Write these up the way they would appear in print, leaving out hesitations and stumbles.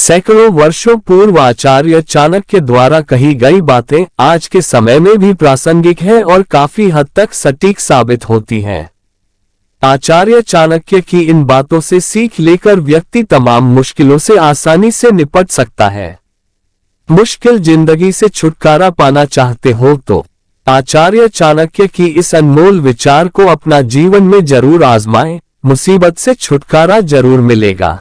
सैकड़ों वर्षों पूर्व आचार्य चाणक्य द्वारा कही गई बातें आज के समय में भी प्रासंगिक है और काफी हद तक सटीक साबित होती हैं। आचार्य चाणक्य की इन बातों से सीख लेकर व्यक्ति तमाम मुश्किलों से आसानी से निपट सकता है। मुश्किल जिंदगी से छुटकारा पाना चाहते हो तो आचार्य चाणक्य की इस अनमोल विचार को अपना जीवन में जरूर आजमाएं, मुसीबत से छुटकारा जरूर मिलेगा।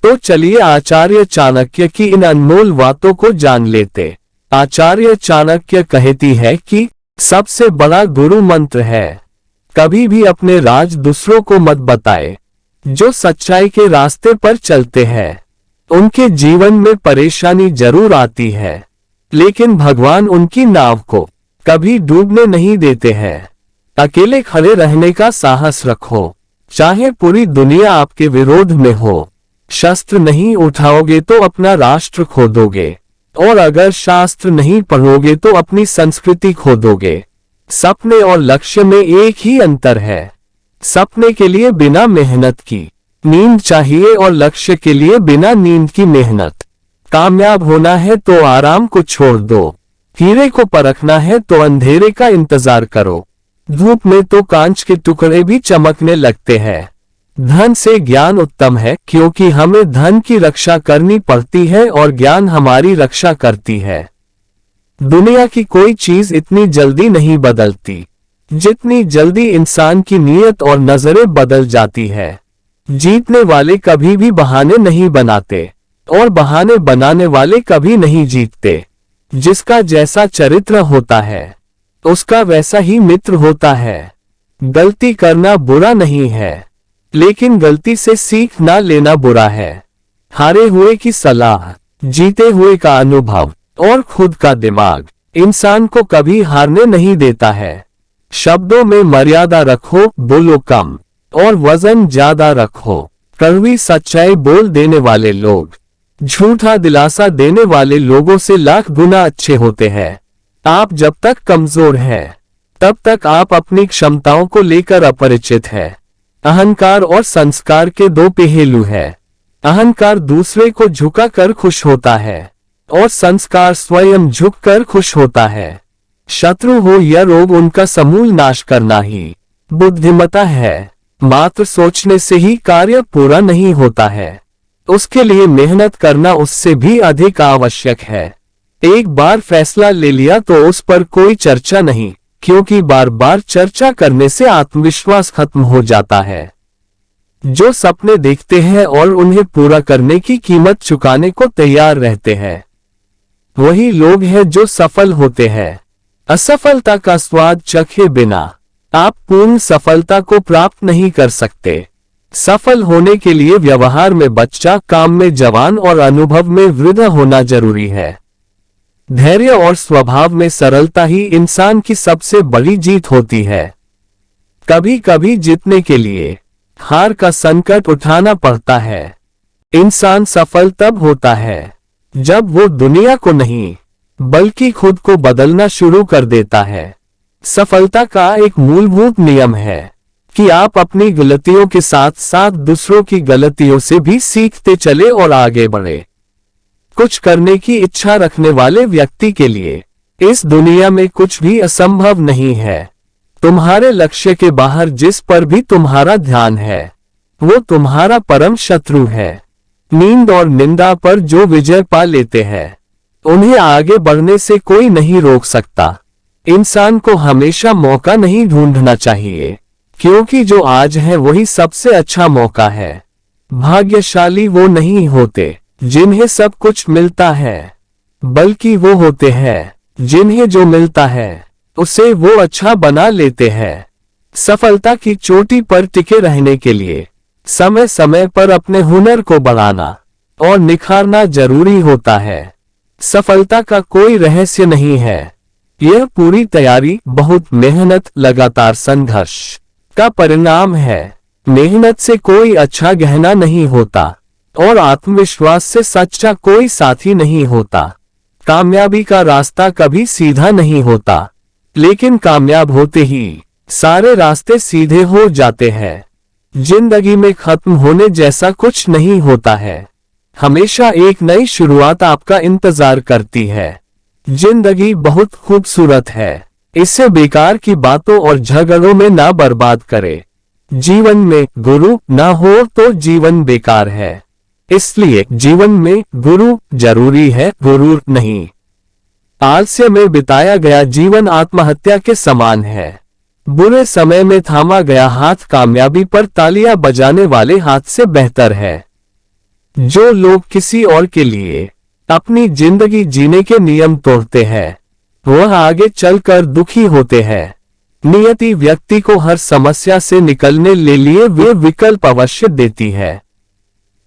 तो चलिए आचार्य चाणक्य की इन अनमोल बातों को जान लेते। आचार्य चाणक्य कहती है कि सबसे बड़ा गुरु मंत्र है, कभी भी अपने राज दूसरों को मत बताए। जो सच्चाई के रास्ते पर चलते हैं उनके जीवन में परेशानी जरूर आती है, लेकिन भगवान उनकी नाव को कभी डूबने नहीं देते हैं। अकेले खड़े रहने का साहस रखो, चाहे पूरी दुनिया आपके विरोध में हो। शस्त्र नहीं उठाओगे तो अपना राष्ट्र खो दोगे, और अगर शास्त्र नहीं पढ़ोगे तो अपनी संस्कृति खो दोगे। सपने और लक्ष्य में एक ही अंतर है, सपने के लिए बिना मेहनत की नींद चाहिए और लक्ष्य के लिए बिना नींद की मेहनत। कामयाब होना है तो आराम को छोड़ दो, हीरे को परखना है तो अंधेरे का इंतजार करो। धूप में तो कांच के टुकड़े भी चमकने लगते हैं। धन से ज्ञान उत्तम है, क्योंकि हमें धन की रक्षा करनी पड़ती है और ज्ञान हमारी रक्षा करती है। दुनिया की कोई चीज इतनी जल्दी नहीं बदलती जितनी जल्दी इंसान की नीयत और नजरें बदल जाती है। जीतने वाले कभी भी बहाने नहीं बनाते और बहाने बनाने वाले कभी नहीं जीतते। जिसका जैसा चरित्र होता है उसका वैसा ही मित्र होता है। गलती करना बुरा नहीं है, लेकिन गलती से सीख ना लेना बुरा है। हारे हुए की सलाह, जीते हुए का अनुभव और खुद का दिमाग इंसान को कभी हारने नहीं देता है। शब्दों में मर्यादा रखो, बोलो कम और वजन ज्यादा रखो। कड़वी सच्चाई बोल देने वाले लोग झूठा दिलासा देने वाले लोगों से लाख गुना अच्छे होते हैं। आप जब तक कमजोर हैं तब तक आप अपनी क्षमताओं को लेकर अपरिचित हैं। अहंकार और संस्कार के दो पहलू हैं। अहंकार दूसरे को झुकाकर खुश होता है और संस्कार स्वयं झुककर खुश होता है। शत्रु हो या रोग, उनका समूल नाश करना ही बुद्धिमता है। मात्र सोचने से ही कार्य पूरा नहीं होता है, उसके लिए मेहनत करना उससे भी अधिक आवश्यक है। एक बार फैसला ले लिया तो उस पर कोई चर्चा नहीं, क्योंकि बार बार चर्चा करने से आत्मविश्वास खत्म हो जाता है। जो सपने देखते हैं और उन्हें पूरा करने की कीमत चुकाने को तैयार रहते हैं, वही लोग हैं जो सफल होते हैं। असफलता का स्वाद चखे बिना आप पूर्ण सफलता को प्राप्त नहीं कर सकते। सफल होने के लिए व्यवहार में बच्चा, काम में जवान और अनुभव में वृद्ध होना जरूरी है। धैर्य और स्वभाव में सरलता ही इंसान की सबसे बड़ी जीत होती है। कभी कभी जीतने के लिए हार का संकट उठाना पड़ता है। इंसान सफल तब होता है जब वो दुनिया को नहीं बल्कि खुद को बदलना शुरू कर देता है। सफलता का एक मूलभूत नियम है कि आप अपनी गलतियों के साथ साथ दूसरों की गलतियों से भी सीखते चले और आगे बढ़े। कुछ करने की इच्छा रखने वाले व्यक्ति के लिए इस दुनिया में कुछ भी असंभव नहीं है। तुम्हारे लक्ष्य के बाहर जिस पर भी तुम्हारा ध्यान है वो तुम्हारा परम शत्रु है। नींद और निंदा पर जो विजय पा लेते हैं उन्हें आगे बढ़ने से कोई नहीं रोक सकता। इंसान को हमेशा मौका नहीं ढूंढना चाहिए, क्योंकि जो आज है वही सबसे अच्छा मौका है। भाग्यशाली वो नहीं होते जिन्हें सब कुछ मिलता है, बल्कि वो होते हैं जिन्हें जो मिलता है उसे वो अच्छा बना लेते हैं। सफलता की चोटी पर टिके रहने के लिए समय समय पर अपने हुनर को बढ़ाना और निखारना जरूरी होता है। सफलता का कोई रहस्य नहीं है, यह पूरी तैयारी, बहुत मेहनत, लगातार संघर्ष का परिणाम है। मेहनत से कोई अच्छा गहना नहीं होता और आत्मविश्वास से सच्चा कोई साथी नहीं होता। कामयाबी का रास्ता कभी सीधा नहीं होता, लेकिन कामयाब होते ही सारे रास्ते सीधे हो जाते हैं। जिंदगी में खत्म होने जैसा कुछ नहीं होता है, हमेशा एक नई शुरुआत आपका इंतजार करती है। जिंदगी बहुत खूबसूरत है, इसे बेकार की बातों और झगड़ों में ना बर्बाद करे। जीवन में गुरु ना हो तो जीवन बेकार है, इसलिए जीवन में गुरु जरूरी है, गुरूर नहीं। आलस्य में बिताया गया जीवन आत्महत्या के समान है। बुरे समय में थामा गया हाथ कामयाबी पर तालियां बजाने वाले हाथ से बेहतर है। जो लोग किसी और के लिए अपनी जिंदगी जीने के नियम तोड़ते हैं, वह आगे चलकर दुखी होते हैं। नियति व्यक्ति को हर समस्या से निकलने के लिए वे विकल्प अवश्य देती है।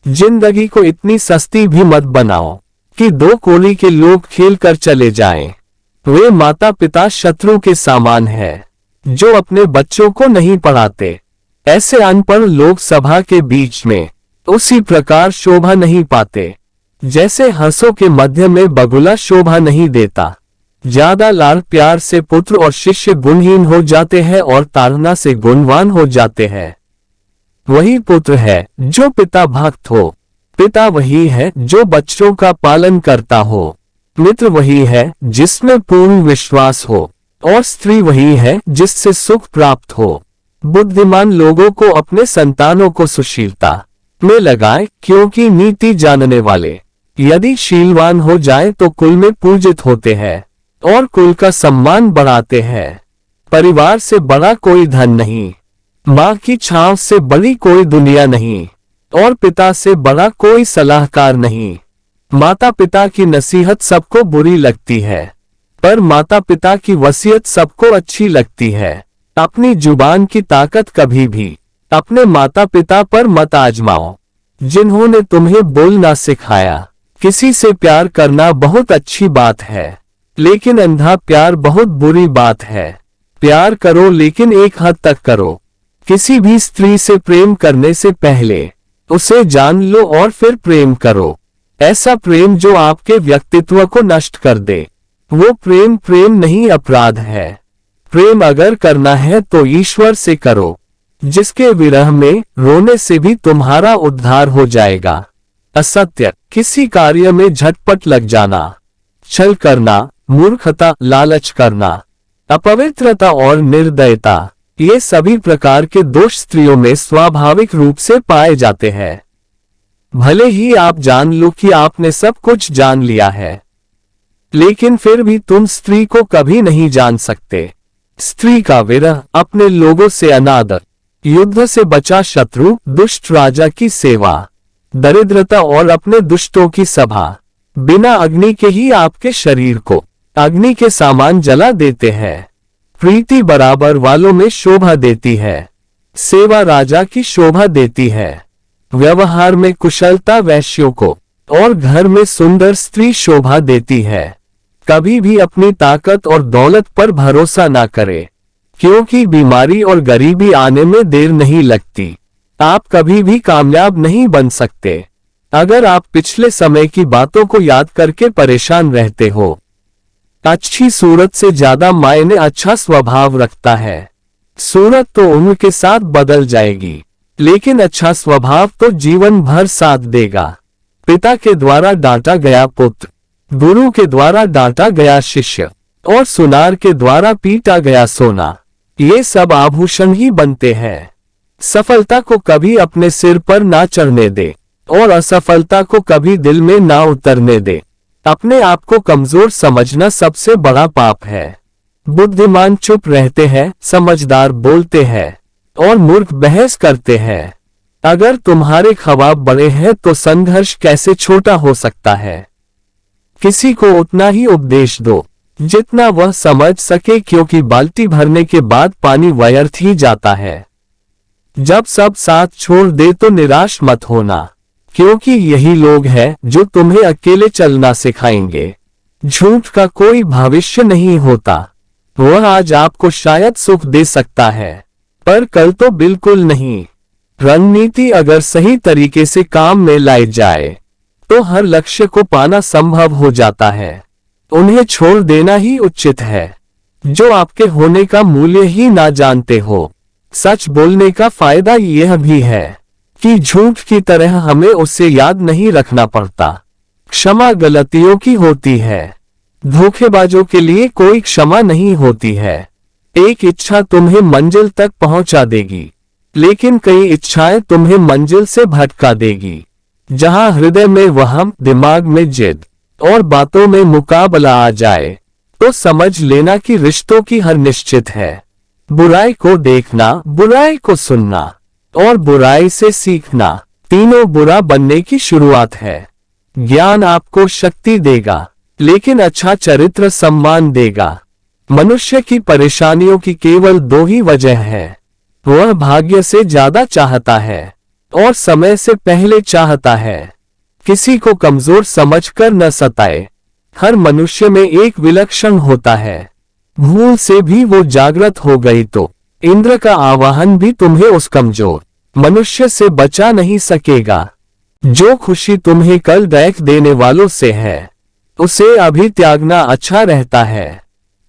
जिंदगी को इतनी सस्ती भी मत बनाओ कि दो कोली के लोग खेल कर चले जाएं। वे माता पिता शत्रु के समान है जो अपने बच्चों को नहीं पढ़ाते। ऐसे अनपढ़ लोग सभा के बीच में उसी प्रकार शोभा नहीं पाते जैसे हंसों के मध्य में बगुला शोभा नहीं देता। ज्यादा लाड़ प्यार से पुत्र और शिष्य गुणहीन हो जाते हैं और ताड़ना से गुणवान हो जाते हैं। वही पुत्र है जो पिता भक्त हो, पिता वही है जो बच्चों का पालन करता हो, मित्र वही है जिसमें पूर्ण विश्वास हो, और स्त्री वही है जिससे सुख प्राप्त हो। बुद्धिमान लोगों को अपने संतानों को सुशीलता में लगाए, क्योंकि नीति जानने वाले यदि शीलवान हो जाए तो कुल में पूजित होते हैं और कुल का सम्मान बढ़ाते हैं। परिवार से बड़ा कोई धन नहीं, माँ की छांव से बड़ी कोई दुनिया नहीं, और पिता से बड़ा कोई सलाहकार नहीं। माता पिता की नसीहत सबको बुरी लगती है, पर माता पिता की वसीयत सबको अच्छी लगती है। अपनी जुबान की ताकत कभी भी अपने माता पिता पर मत आजमाओ, जिन्होंने तुम्हें बोलना सिखाया। किसी से प्यार करना बहुत अच्छी बात है, लेकिन अंधा प्यार बहुत बुरी बात है। प्यार करो लेकिन एक हद तक करो। किसी भी स्त्री से प्रेम करने से पहले उसे जान लो और फिर प्रेम करो। ऐसा प्रेम जो आपके व्यक्तित्व को नष्ट कर दे, वो प्रेम नहीं अपराध है। प्रेम अगर करना है तो ईश्वर से करो, जिसके विरह में रोने से भी तुम्हारा उद्धार हो जाएगा। असत्य, किसी कार्य में झटपट लग जाना, छल करना, मूर्खता, लालच करना, अपवित्रता और निर्दयता, ये सभी प्रकार के दोष स्त्रियों में स्वाभाविक रूप से पाए जाते हैं। भले ही आप जान लो कि आपने सब कुछ जान लिया है, लेकिन फिर भी तुम स्त्री को कभी नहीं जान सकते। स्त्री का विरह, अपने लोगों से अनादर, युद्ध से बचा शत्रु, दुष्ट राजा की सेवा, दरिद्रता और अपने दुष्टों की सभा, बिना अग्नि के ही आपके शरीर को अग्नि के सामान जला देते हैं। प्रीति बराबर वालों में शोभा देती है, सेवा राजा की शोभा देती है। व्यवहार में कुशलता वैश्यों को और घर में सुंदर स्त्री शोभा देती है। कभी भी अपनी ताकत और दौलत पर भरोसा ना करे, क्योंकि बीमारी और गरीबी आने में देर नहीं लगती। आप कभी भी कामयाब नहीं बन सकते अगर आप पिछले समय की बातों को याद करके परेशान रहते हो। अच्छी सूरत से ज्यादा मायने अच्छा स्वभाव रखता है। सूरत तो उम्र के साथ बदल जाएगी, लेकिन अच्छा स्वभाव तो जीवन भर साथ देगा। पिता के द्वारा डांटा गया पुत्र, गुरु के द्वारा डांटा गया शिष्य, और सुनार के द्वारा पीटा गया सोना, ये सब आभूषण ही बनते हैं। सफलता को कभी अपने सिर पर ना चढ़ने दे और असफलता को कभी दिल में ना उतरने दे। अपने आप को कमजोर समझना सबसे बड़ा पाप है। बुद्धिमान चुप रहते हैं, समझदार बोलते हैं और मूर्ख बहस करते हैं। अगर तुम्हारे ख्वाब बड़े हैं तो संघर्ष कैसे छोटा हो सकता है। किसी को उतना ही उपदेश दो जितना वह समझ सके, क्योंकि बाल्टी भरने के बाद पानी व्यर्थ ही जाता है। जब सब साथ छोड़ दे तो निराश मत होना, क्योंकि यही लोग हैं जो तुम्हें अकेले चलना सिखाएंगे। झूठ का कोई भविष्य नहीं होता। वह आज आपको शायद सुख दे सकता है, पर कल तो बिल्कुल नहीं। रणनीति अगर सही तरीके से काम में लाई जाए तो हर लक्ष्य को पाना संभव हो जाता है। उन्हें छोड़ देना ही उचित है जो आपके होने का मूल्य ही ना जानते हो। सच बोलने का फायदा यह भी है कि झूठ की तरह हमें उसे याद नहीं रखना पड़ता। क्षमा गलतियों की होती है, धोखेबाजों के लिए कोई क्षमा नहीं होती है। एक इच्छा तुम्हें मंजिल तक पहुंचा देगी, लेकिन कई इच्छाएं तुम्हें मंजिल से भटका देगी। जहां हृदय में वहम, दिमाग में जिद और बातों में मुकाबला आ जाए तो समझ लेना कि रिश्तों की हार निश्चित है। बुराई को देखना, बुराई को सुनना और बुराई से सीखना, तीनों बुरा बनने की शुरुआत है। ज्ञान आपको शक्ति देगा, लेकिन अच्छा चरित्र सम्मान देगा। मनुष्य की परेशानियों की केवल दो ही वजह है, वह भाग्य से ज्यादा चाहता है और समय से पहले चाहता है। किसी को कमजोर समझकर न सताए, हर मनुष्य में एक विलक्षण होता है। भूल से भी वो जागृत हो गई तो इंद्र का आवाहन भी तुम्हें उस कमजोर मनुष्य से बचा नहीं सकेगा। जो खुशी तुम्हें कल दैख देने वालों से है, उसे अभी त्यागना अच्छा रहता है।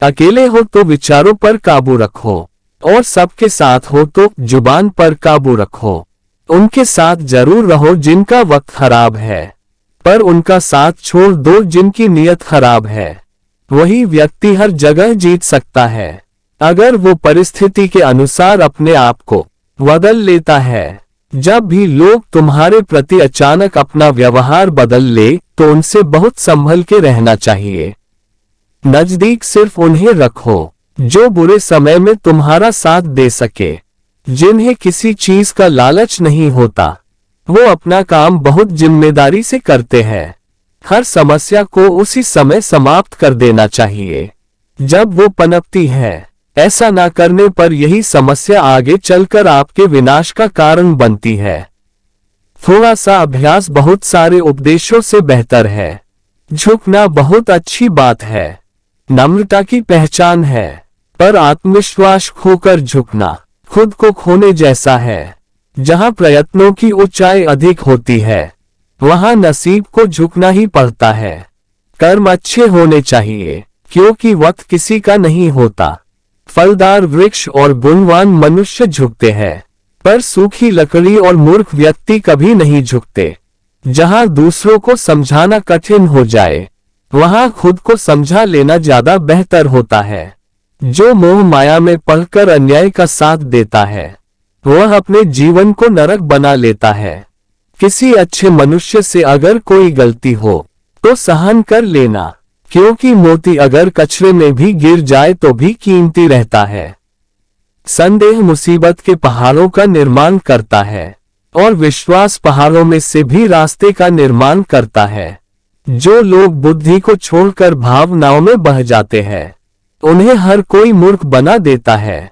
अकेले हो तो विचारों पर काबू रखो और सबके साथ हो तो जुबान पर काबू रखो। उनके साथ जरूर रहो जिनका वक्त खराब है, पर उनका साथ छोड़ दो जिनकी नीयत खराब है। वही व्यक्ति हर जगह जीत सकता है, अगर वो परिस्थिति के अनुसार अपने आप को बदल लेता है। जब भी लोग तुम्हारे प्रति अचानक अपना व्यवहार बदल ले तो उनसे बहुत संभल के रहना चाहिए। नजदीक सिर्फ उन्हें रखो जो बुरे समय में तुम्हारा साथ दे सके। जिन्हें किसी चीज का लालच नहीं होता, वो अपना काम बहुत जिम्मेदारी से करते हैं। हर समस्या को उसी समय समाप्त कर देना चाहिए जब वो पनपती है। ऐसा ना करने पर यही समस्या आगे चलकर आपके विनाश का कारण बनती है। थोड़ा सा अभ्यास बहुत सारे उपदेशों से बेहतर है। झुकना बहुत अच्छी बात है, नम्रता की पहचान है, पर आत्मविश्वास खोकर झुकना खुद को खोने जैसा है। जहां प्रयत्नों की ऊंचाई अधिक होती है, वहां नसीब को झुकना ही पड़ता है। कर्म अच्छे होने चाहिए, क्योंकि वक्त किसी का नहीं होता। फलदार वृक्ष और गुणवान मनुष्य झुकते हैं, पर सूखी लकड़ी और मूर्ख व्यक्ति कभी नहीं झुकते। जहां दूसरों को समझाना कठिन हो जाए, वहां खुद को समझा लेना ज्यादा बेहतर होता है। जो मोह माया में पढ़कर अन्याय का साथ देता है, वह अपने जीवन को नरक बना लेता है। किसी अच्छे मनुष्य से अगर कोई गलती हो तो सहन कर लेना, क्योंकि मोती अगर कचरे में भी गिर जाए तो भी कीमती रहता है। संदेह मुसीबत के पहाड़ों का निर्माण करता है और विश्वास पहाड़ों में से भी रास्ते का निर्माण करता है। जो लोग बुद्धि को छोड़कर भावनाओं में बह जाते हैं, उन्हें हर कोई मूर्ख बना देता है।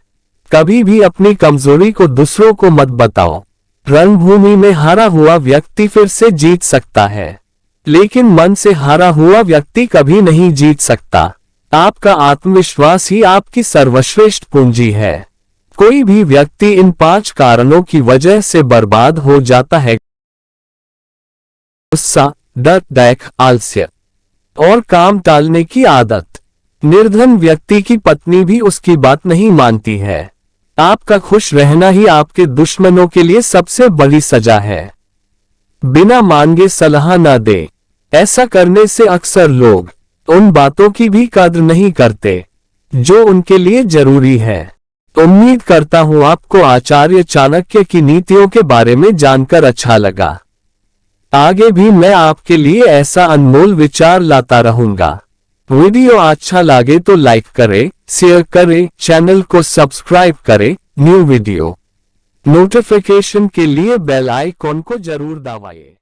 कभी भी अपनी कमजोरी को दूसरों को मत बताओ। रणभूमि में हारा हुआ व्यक्ति फिर से जीत सकता है, लेकिन मन से हारा हुआ व्यक्ति कभी नहीं जीत सकता। आपका आत्मविश्वास ही आपकी सर्वश्रेष्ठ पूंजी है। कोई भी व्यक्ति इन 5 कारणों की वजह से बर्बाद हो जाता है: गुस्सा, डर, दैख, आलस्य और काम टालने की आदत। निर्धन व्यक्ति की पत्नी भी उसकी बात नहीं मानती है। आपका खुश रहना ही आपके दुश्मनों के लिए सबसे बड़ी सजा है। बिना मांगे सलाह न दे। ऐसा करने से अक्सर लोग उन बातों की भी कद्र नहीं करते जो उनके लिए जरूरी है। उम्मीद करता हूं आपको आचार्य चाणक्य की नीतियों के बारे में जानकर अच्छा लगा। आगे भी मैं आपके लिए ऐसा अनमोल विचार लाता रहूंगा। वीडियो अच्छा लगे तो लाइक करें, शेयर करें, चैनल को सब्सक्राइब करें। न्यू वीडियो नोटिफिकेशन के लिए बेल आइकॉन को जरूर दबाएं।